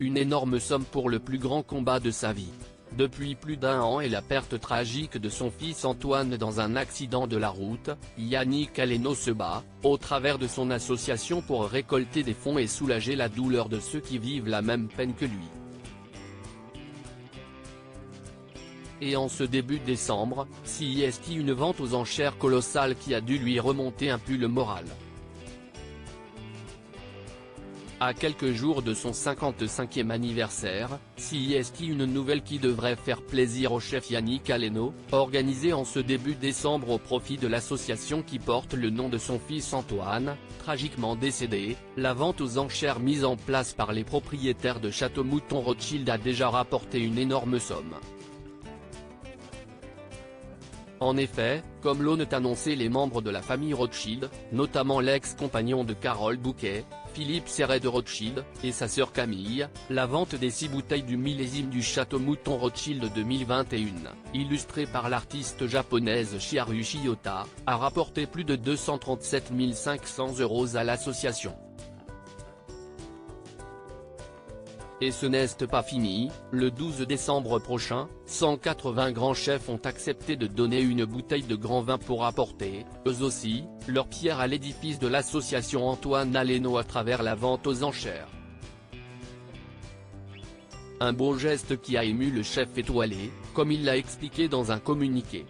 une énorme somme pour le plus grand combat de sa vie. Depuis plus d'un an et la perte tragique de son fils Antoine dans un accident de la route, Yannick Aleno se bat, au travers de son association pour récolter des fonds et soulager la douleur de ceux qui vivent la même peine que lui. Et en ce début décembre, CIST une vente aux enchères colossale qui a dû lui remonter un peu le moral. À quelques jours de son 55e anniversaire, CIST une nouvelle qui devrait faire plaisir au chef Yannick Aleno, organisée en ce début décembre au profit de l'association qui porte le nom de son fils Antoine, tragiquement décédé. La vente aux enchères mise en place par les propriétaires de Château Mouton Rothschild a déjà rapporté une énorme somme. En effet, comme l'ont annoncé les membres de la famille Rothschild, notamment l'ex-compagnon de Carole Bouquet, Philippe Serret de Rothschild, et sa sœur Camille, la vente des 6 bouteilles du millésime du Château Mouton Rothschild 2021, illustrée par l'artiste japonaise Chiharu Shiyota, a rapporté plus de 237 500 € à l'association. Et ce n'est pas fini, le 12 décembre prochain, 180 grands chefs ont accepté de donner une bouteille de grand vin pour apporter, eux aussi, leur pierre à l'édifice de l'association Antoine Aleno à travers la vente aux enchères. Un beau geste qui a ému le chef étoilé, comme il l'a expliqué dans un communiqué.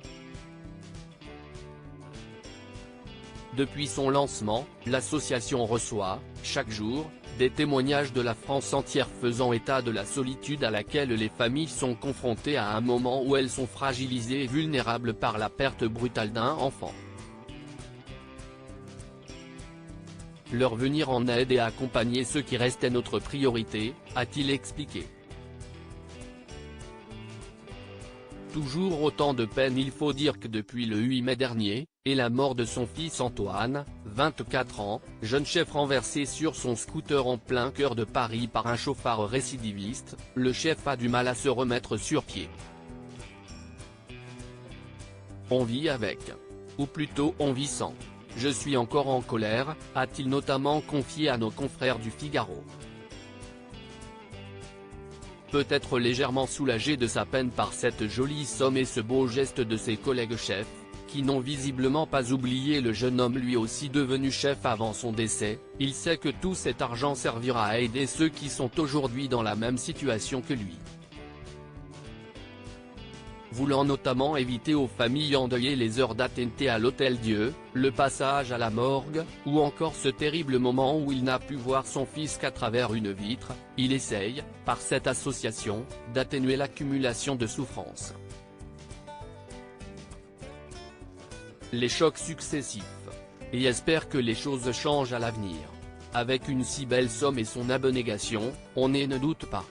Depuis son lancement, l'association reçoit, chaque jour, des témoignages de la France entière faisant état de la solitude à laquelle les familles sont confrontées à un moment où elles sont fragilisées et vulnérables par la perte brutale d'un enfant. Leur venir en aide et accompagner ceux qui restaient notre priorité, a-t-il expliqué. Toujours autant de peine. Il faut dire que depuis le 8 mai dernier, et la mort de son fils Antoine, 24 ans, jeune chef renversé sur son scooter en plein cœur de Paris par un chauffard récidiviste, le chef a du mal à se remettre sur pied. On vit avec. Ou plutôt on vit sans. Je suis encore en colère, a-t-il notamment confié à nos confrères du Figaro. Peut-être légèrement soulagé de sa peine par cette jolie somme et ce beau geste de ses collègues chefs, qui n'ont visiblement pas oublié le jeune homme lui aussi devenu chef avant son décès, il sait que tout cet argent servira à aider ceux qui sont aujourd'hui dans la même situation que lui. Voulant notamment éviter aux familles endeuillées les heures d'attente à l'Hôtel-Dieu, le passage à la morgue, ou encore ce terrible moment où il n'a pu voir son fils qu'à travers une vitre, il essaye, par cette association, d'atténuer l'accumulation de souffrances. Les chocs successifs. Et espère que les choses changent à l'avenir. Avec une si belle somme et son abnégation, on ne doute pas.